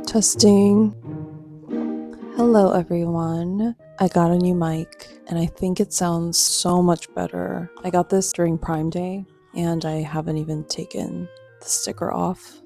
Testing. Hello everyone. I got a new mic and I think it sounds so much better. I got this during Prime Day and I haven't even taken the sticker off.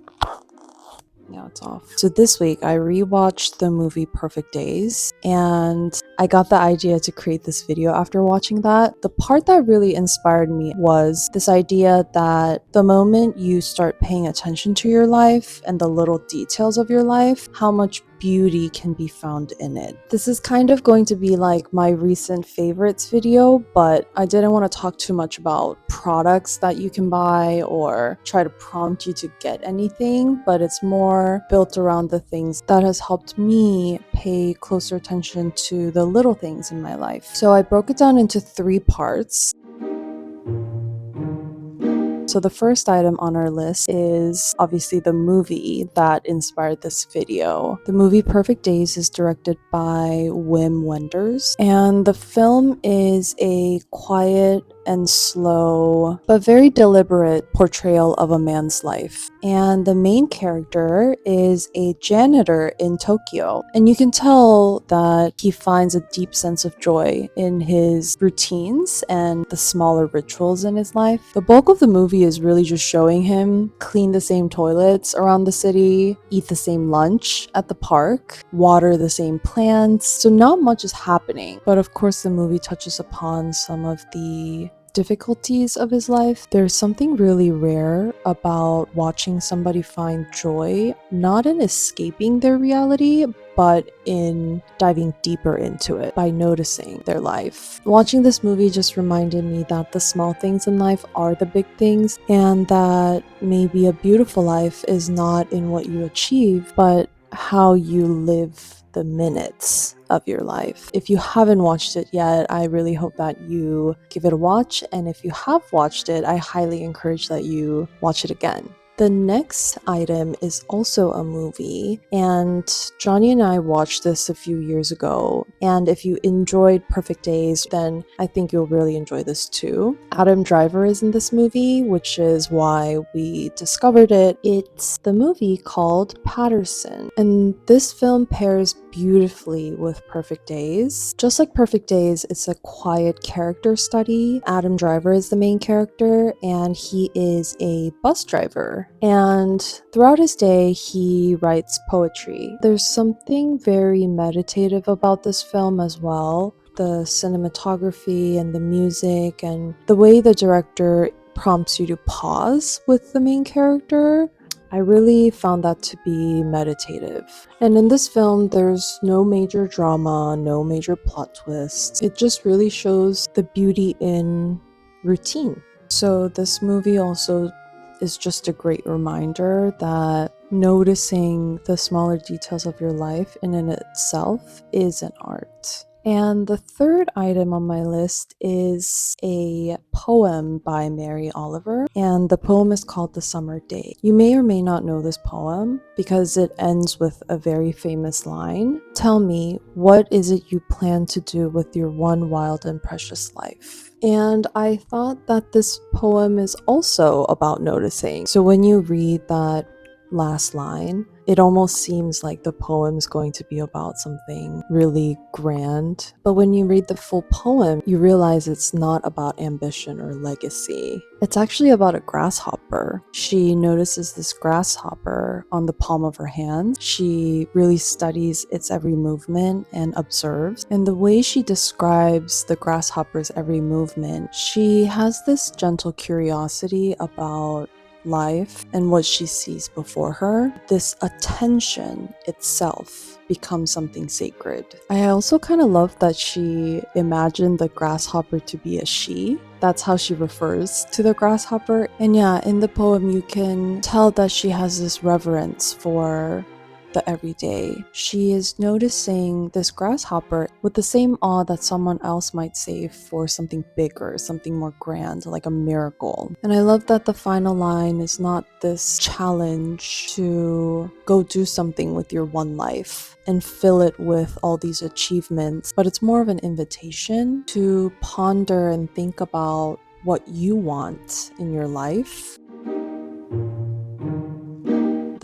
Yeah, it's off. So this week I rewatched the movie Perfect Days and I got the idea to create this video after watching that. The part that really inspired me was this idea that the moment you start paying attention to your life and the little details of your life, how much beauty can be found in it. This is kind of going to be like my recent favorites video, but I didn't want to talk too much about products that you can buy or try to prompt you to get anything, but it's more built around the things that has helped me pay closer attention to the little things in my life. So I broke it down into 3 parts. So the first item on our list is obviously the movie that inspired this video. The movie Perfect Days is directed by Wenders, and the film is a quiet and slow but very deliberate portrayal of a man's life. And the main character is a janitor in Tokyo, and you can tell that he finds a deep sense of joy in his routines and the smaller rituals in his life. The bulk of the movie is really just showing him clean the same toilets around the city, eat the same lunch at the park, water the same plants. So not much is happening, but of course the movie touches upon some of the difficulties of his life. There's something really rare about watching somebody find joy, not in escaping their reality, but in diving deeper into it by noticing their life. Watching this movie just reminded me that the small things in life are the big things, and that maybe a beautiful life is not in what you achieve, but how you live the minutes of your life. If you haven't watched it yet, I really hope that you give it a watch, and if you have watched it, I highly encourage that you watch it again. The next item is also a movie, and Johnny and I watched this a few years ago, and if you enjoyed Perfect Days, then I think you'll really enjoy this too. Adam Driver is in this movie, which is why we discovered it. It's the movie called Paterson, and this film pairs beautifully with Perfect Days. Just like Perfect Days, it's a quiet character study. Adam Driver is the main character, and he is a bus driver. And throughout his day, he writes poetry. There's something very meditative about this film as well. The cinematography and the music and the way the director prompts you to pause with the main character. I really found that to be meditative. And in this film, there's no major drama, no major plot twists. It just really shows the beauty in routine. So this movie also is just a great reminder that noticing the smaller details of your life in and itself is an art. And the third item on my list is a poem by Mary Oliver, and the poem is called The Summer Day. You may or may not know this poem because it ends with a very famous line. Tell me, what is it you plan to do with your one wild and precious life? And I thought that this poem is also about noticing. So when you read that last line, it almost seems like the poem is going to be about something really grand. But when you read the full poem, you realize it's not about ambition or legacy. It's actually about a grasshopper. She notices this grasshopper on the palm of her hand. She really studies its every movement and observes. And the way she describes the grasshopper's every movement, she has this gentle curiosity about life and what she sees before her. This attention itself becomes something sacred. I also kind of love that she imagined the grasshopper to be a she. That's how she refers to the grasshopper. And yeah, in the poem you can tell that she has this reverence for the everyday. She is noticing this grasshopper with the same awe that someone else might say for something bigger, something more grand, like a miracle. And I love that the final line is not this challenge to go do something with your one life and fill it with all these achievements, but it's more of an invitation to ponder and think about what you want in your life.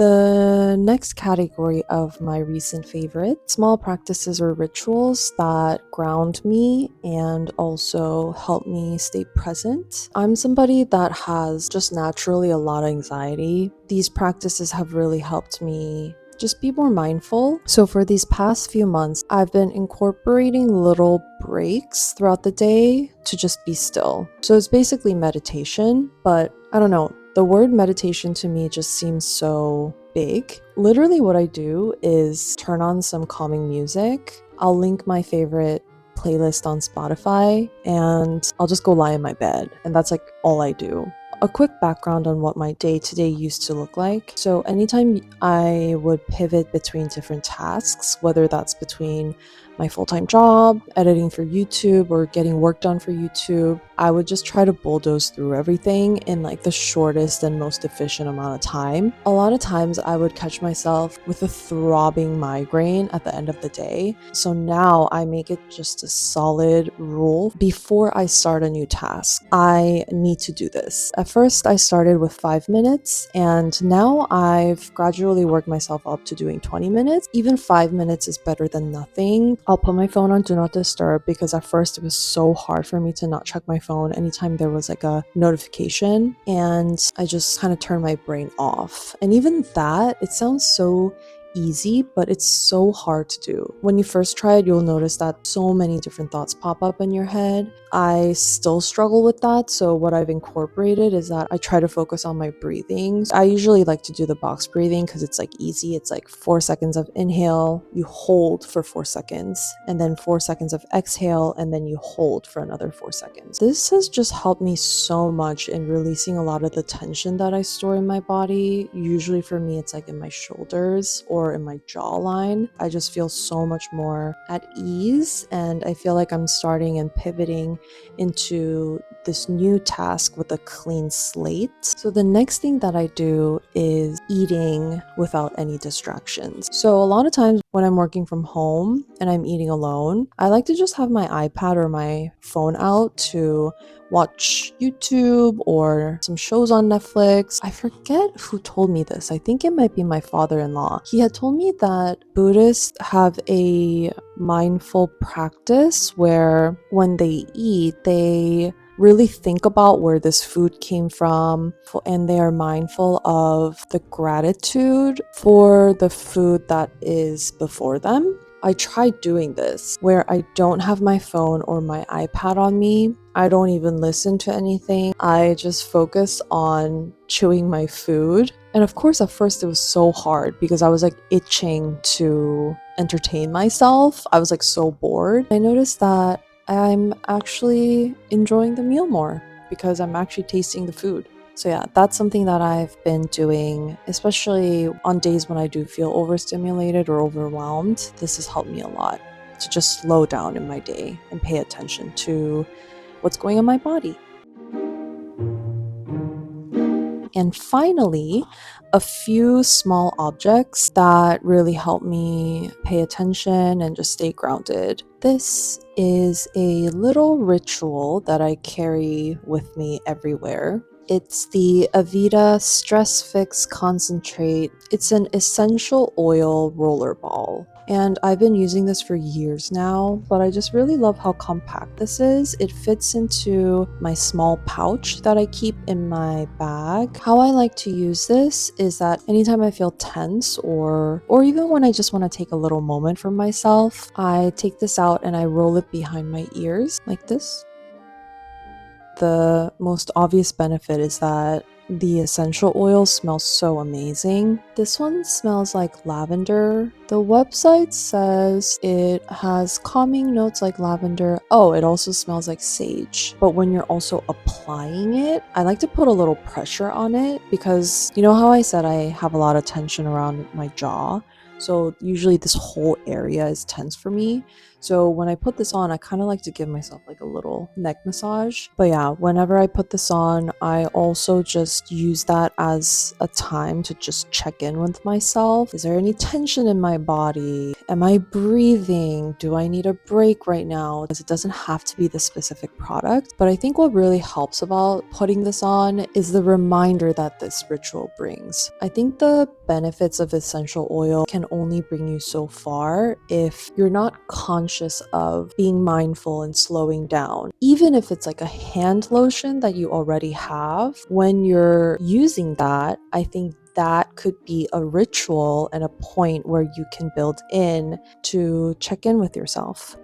The next category of my recent favorite, small practices or rituals that ground me and also help me stay present. I'm somebody that has just naturally a lot of anxiety. These practices have really helped me just be more mindful. So for these past few months, I've been incorporating little breaks throughout the day to just be still. So it's basically meditation, but I don't know. The word meditation to me just seems so big. Literally what I do is turn on some calming music. I'll link my favorite playlist on Spotify and I'll just go lie in my bed. And that's like all I do. A quick background on what my day-to-day used to look like. So anytime I would pivot between different tasks, whether that's between my full-time job, editing for YouTube, or getting work done for YouTube, I would just try to bulldoze through everything in like the shortest and most efficient amount of time. A lot of times I would catch myself with a throbbing migraine at the end of the day. So now I make it just a solid rule before I start a new task. I need to do this. At first I started with 5 minutes and now I've gradually worked myself up to doing 20 minutes. Even 5 minutes is better than nothing. I'll put my phone on Do Not Disturb because at first it was so hard for me to not check my phone anytime there was like a notification, and I just kind of turn my brain off. And even that, it sounds so easy, but it's so hard to do. When you first try it, you'll notice that so many different thoughts pop up in your head. I still struggle with that, so what I've incorporated is that I try to focus on my breathing. I usually like to do the box breathing because it's like easy. It's like 4 seconds of inhale, you hold for 4 seconds, and then 4 seconds of exhale, and then you hold for another 4 seconds. This has just helped me so much in releasing a lot of the tension that I store in my body. Usually for me, it's like in my shoulders or in my jawline. I just feel so much more at ease, and I feel like I'm starting and pivoting into this new task with a clean slate. So the next thing that I do is eating without any distractions. So a lot of times when I'm working from home and I'm eating alone, I like to just have my iPad or my phone out to watch YouTube or some shows on Netflix. I forget who told me this. I think it might be my father-in-law. He had told me that Buddhists have a mindful practice where when they eat, they really think about where this food came from, and they are mindful of the gratitude for the food that is before them. I tried doing this where I don't have my phone or my iPad on me. I don't even listen to anything. I just focus on chewing my food. And of course, at first it was so hard because I was like itching to entertain myself. I was like so bored. I noticed that I'm actually enjoying the meal more because I'm actually tasting the food. So yeah, that's something that I've been doing, especially on days when I do feel overstimulated or overwhelmed. This has helped me a lot to just slow down in my day and pay attention to what's going on in my body. And finally, a few small objects that really help me pay attention and just stay grounded. This is a little ritual that I carry with me everywhere. It's the Aveda Stress Fix Concentrate. It's an essential oil roller ball. And I've been using this for years now, but I just really love how compact this is. It fits into my small pouch that I keep in my bag. How I like to use this is that anytime I feel tense or even when I just want to take a little moment for myself, I take this out and I roll it behind my ears like this. The most obvious benefit is that the essential oil smells so amazing. This one smells like lavender. The website says it has calming notes like lavender. Oh, it also smells like sage. But when you're also applying it, I like to put a little pressure on it because you know how I said I have a lot of tension around my jaw? So usually this whole area is tense for me. So when I put this on, I kind of like to give myself like a little neck massage. But yeah, whenever I put this on, I also just use that as a time to just check in with myself. Is there any tension in my body? Am I breathing? Do I need a break right now? Because it doesn't have to be the specific product. But I think what really helps about putting this on is the reminder that this ritual brings. I think the benefits of essential oil can only bring you so far if you're not conscious of being mindful and slowing down. Even if it's like a hand lotion that you already have, when you're using that, I think that could be a ritual and a point where you can build in to check in with yourself.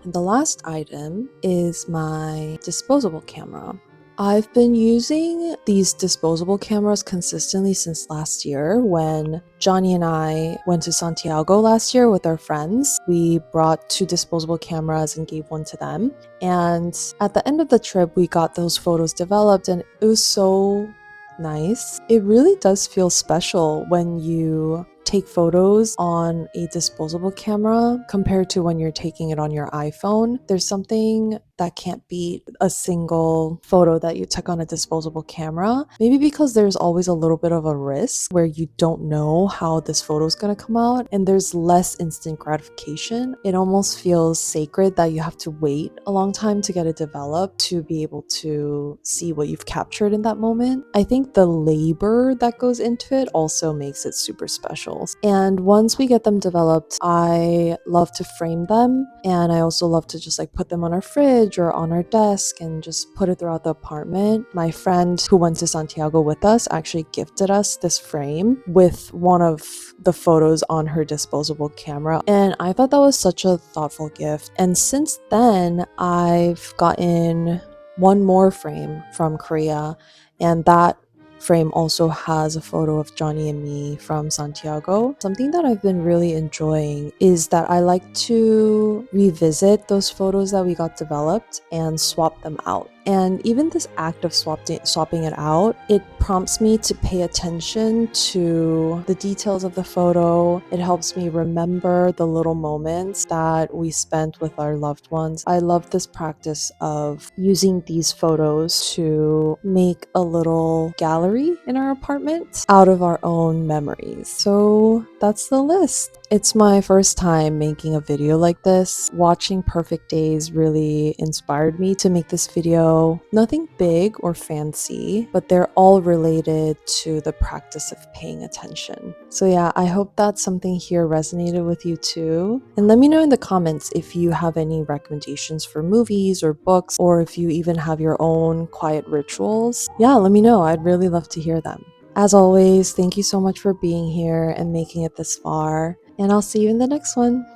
And the last item is my disposable camera. I've been using these disposable cameras consistently since last year when Johnny and I went to Santiago last year with our friends. We brought 2 disposable cameras and gave one to them. And at the end of the trip, we got those photos developed and it was so nice. It really does feel special when you take photos on a disposable camera compared to when you're taking it on your iPhone. There's something that can't beat a single photo that you took on a disposable camera. Maybe because there's always a little bit of a risk where you don't know how this photo is going to come out and there's less instant gratification. It almost feels sacred that you have to wait a long time to get it developed to be able to see what you've captured in that moment. I think the labor that goes into it also makes it super special. And once we get them developed, I love to frame them, and I also love to just like put them on our fridge or on our desk and just put it throughout the apartment. My friend who went to Santiago with us actually gifted us this frame with one of the photos on her disposable camera, and I thought that was such a thoughtful gift. And since then, I've gotten one more frame from Korea, and that frame also has a photo of Johnny and me from Santiago. Something that I've been really enjoying is that I like to revisit those photos that we got developed and swap them out. And even this act of swapping it out, it prompts me to pay attention to the details of the photo. It helps me remember the little moments that we spent with our loved ones. I love this practice of using these photos to make a little gallery in our apartment out of our own memories. So that's the list. It's my first time making a video like this. Watching Perfect Days really inspired me to make this video. Nothing big or fancy, but they're all related to the practice of paying attention. So yeah, I hope that something here resonated with you too. And let me know in the comments if you have any recommendations for movies or books, or if you even have your own quiet rituals. Yeah, let me know. I'd really love to hear them. As always, thank you so much for being here and making it this far, and I'll see you in the next one.